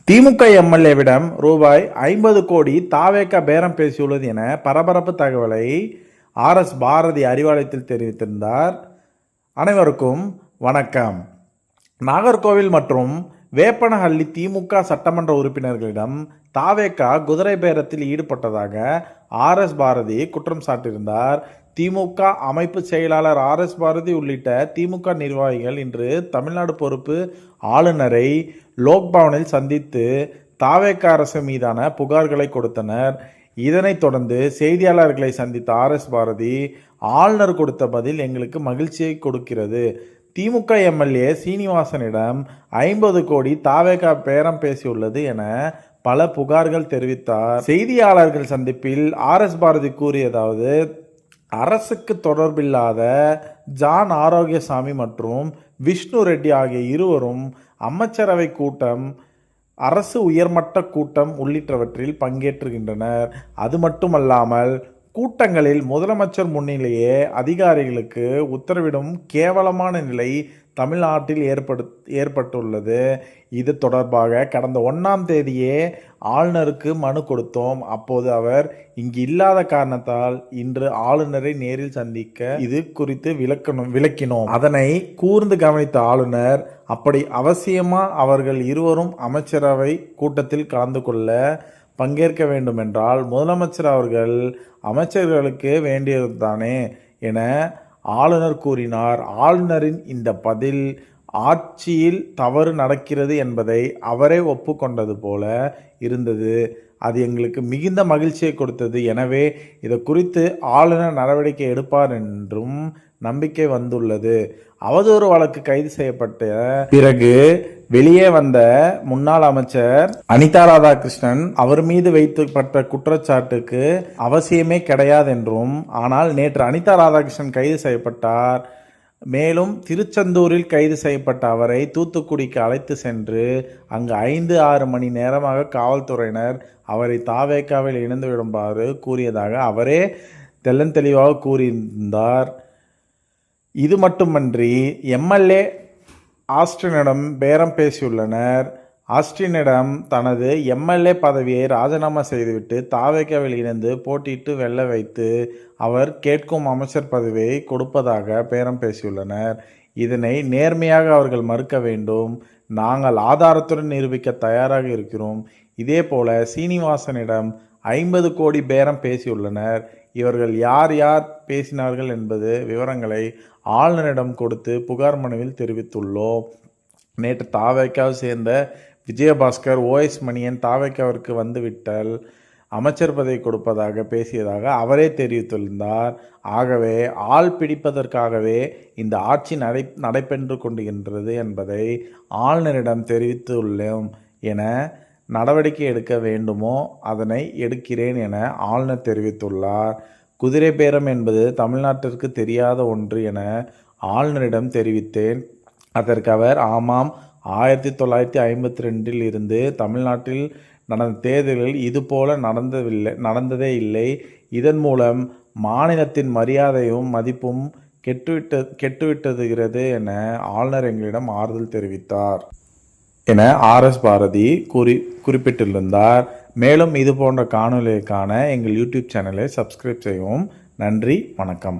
திமுக எம்எல்ஏவிடம் ரூபாய் 50 கோடி தாவேக பேரம் பேசியுள்ளது என பரபரப்பு தகவலை பாரதி அறிவாலயத்தில் தெரிவித்திருந்தார். அனைவருக்கும் வணக்கம். நாகர்கோவில் மற்றும் வேப்பனஹள்ளி திமுக சட்டமன்ற உறுப்பினர்களிடம் தாவேக குதிரை பேரத்தில் ஈடுபட்டதாக பாரதி குற்றம் சாட்டியிருந்தார். திமுக அமைப்பு செயலாளர் பாரதி உள்ளிட்ட திமுக நிர்வாகிகள் இன்று தமிழ்நாடு பொறுப்பு ஆளுநரை லோக்பவனில் சந்தித்து தாவேக அரசு மீதான புகார்களை கொடுத்தனர். இதனைத் தொடர்ந்து செய்தியாளர்களை சந்தித்த பாரதி, ஆளுநர் கொடுத்த பதில் எங்களுக்கு மகிழ்ச்சியை கொடுக்கிறது. திமுக எம்எல்ஏ சீனிவாசனிடம் 50 கோடி தாவேக பேரம் பேசியுள்ளது என பல புகார்கள் தெரிவித்தார். செய்தியாளர்கள் சந்திப்பில் பாரதி கூறியதாவது: அரசுக்கு தொடர்பில்லாத ஜான் ஆரோக்கியசாமி மற்றும் விஷ்ணு ரெட்டி ஆகிய இருவரும் அமைச்சரவை கூட்டம், அரசு உயர்மட்ட கூட்டம் உள்ளிட்டவற்றில் பங்கேற்றுகின்றனர். அது மட்டுமல்லாமல் கூட்டங்களில் முதலமைச்சர் முன்னிலையே அதிகாரிகளுக்கு உத்தரவிடும் கேவலமான நிலை தமிழ்நாட்டில் ஏற்பட்டுள்ளது. இது தொடர்பாக கடந்த 1ஆம் தேதியே ஆளுநருக்கு மனு கொடுத்தோம். அப்போது அவர் இங்கு இல்லாத காரணத்தால் இன்று ஆளுநரை நேரில் சந்திக்க இது குறித்து விளக்கினோம். அதனை கூர்ந்து கவனித்த ஆளுநர், அப்படி அவசியமா அவர்கள் இருவரும் அமைச்சரவை கூட்டத்தில் கலந்து கொள்ள பங்கேற்க வேண்டும் என்றால் முதலமைச்சர் அவர்கள் அமைச்சர்களுக்கு வேண்டியதுதானே என ஆளுநர் கூறினார். ஆளுநரின் இந்த பதில் ஆட்சியில் தவறு நடக்கிறது என்பதை அவரே ஒப்புக்கொண்டது போல இருந்தது. அது எங்களுக்கு மிகுந்த மகிழ்ச்சியை கொடுத்தது. எனவே இது குறித்து ஆளுநர் நடவடிக்கை எடுப்பார் என்றும் நம்பிக்கை வந்துள்ளது. அவதூறு வழக்கு கைது செய்யப்பட்ட பிறகு வெளியே வந்த முன்னாள் அமைச்சர் அனிதா ராதாகிருஷ்ணன் அவர் மீது வைக்கப்பட்ட குற்றச்சாட்டுக்கு அவசியமே கிடையாது என்றும், ஆனால் நேற்று அனிதா ராதாகிருஷ்ணன் கைது செய்யப்பட்டார். மேலும் திருச்செந்தூரில் கைது செய்யப்பட்ட அவரை தூத்துக்குடிக்கு அழைத்து சென்று அங்கு 5-6 மணி நேரமாக காவல்துறையினர் அவரை தாவேகாவில் இணைந்து விடுமாறு கூறியதாக அவரே தெளிவாக கூறியிருந்தார். இது மட்டுமன்றி எம்எல்ஏ ஆஸ்டினிடம் பேரம் பேசியுள்ளனர். ஆஸ்டினிடம் தனது எம்எல்ஏ பதவியை ராஜினாமா செய்துவிட்டு தாவேகாவில் இணைந்து போட்டியிட்டு வெல்ல வைத்து அவர் கேட்கும் அமைச்சர் பதவியை கொடுப்பதாக பேரம் பேசியுள்ளனர். இதனை நேர்மையாக அவர்கள் மறுக்க வேண்டும். நாங்கள் ஆதாரத்துடன் நிரூபிக்க தயாராக இருக்கிறோம். இதே போல சீனிவாசனிடம் 50 கோடி பேரம் பேசியுள்ளனர். இவர்கள் யார் யார் பேசினார்கள் என்பது விவரங்களை ஆளுநரிடம் கொடுத்து புகார் மனுவில் தெரிவித்துள்ளோம். நேற்று தாவேகாவை சேர்ந்த விஜயபாஸ்கர், OS மணியன் தாவேகாவிற்கு வந்துவிட்டால் அமைச்சர் பதவி கொடுப்பதாக பேசியதாக அவரே தெரிவித்திருந்தார். ஆகவே ஆள் பிடிப்பதற்காகவே இந்த ஆட்சி நடைபெற்று கொண்டிருக்கின்றது என்பதை ஆளுநரிடம் தெரிவித்துள்ளோம் என நடவடிக்கை எடுக்க வேண்டுமோ அதனை எடுக்கிறேன் என ஆளுநர் தெரிவித்துள்ளார். குதிரை பேரம் என்பது தமிழ்நாட்டிற்கு தெரியாத ஒன்று என ஆளுநரிடம் தெரிவித்தேன். அதற்கு அவர், ஆமாம், 1952 இருந்து தமிழ்நாட்டில் நடந்த தேர்தலில் இதுபோல நடந்ததே இல்லை. இதன் மூலம் மாநிலத்தின் மரியாதையும் மதிப்பும் கெட்டுவிட்டதுகிறது என ஆளுநர் எங்களிடம் ஆறுதல் தெரிவித்தார் என பாரதி குறிப்பிட்டிருந்தார். மேலும் இது போன்ற காணொலிகளுக்கான எங்கள் யூடியூப் சேனலை சப்ஸ்கிரைப் செய்யவும். நன்றி, வணக்கம்.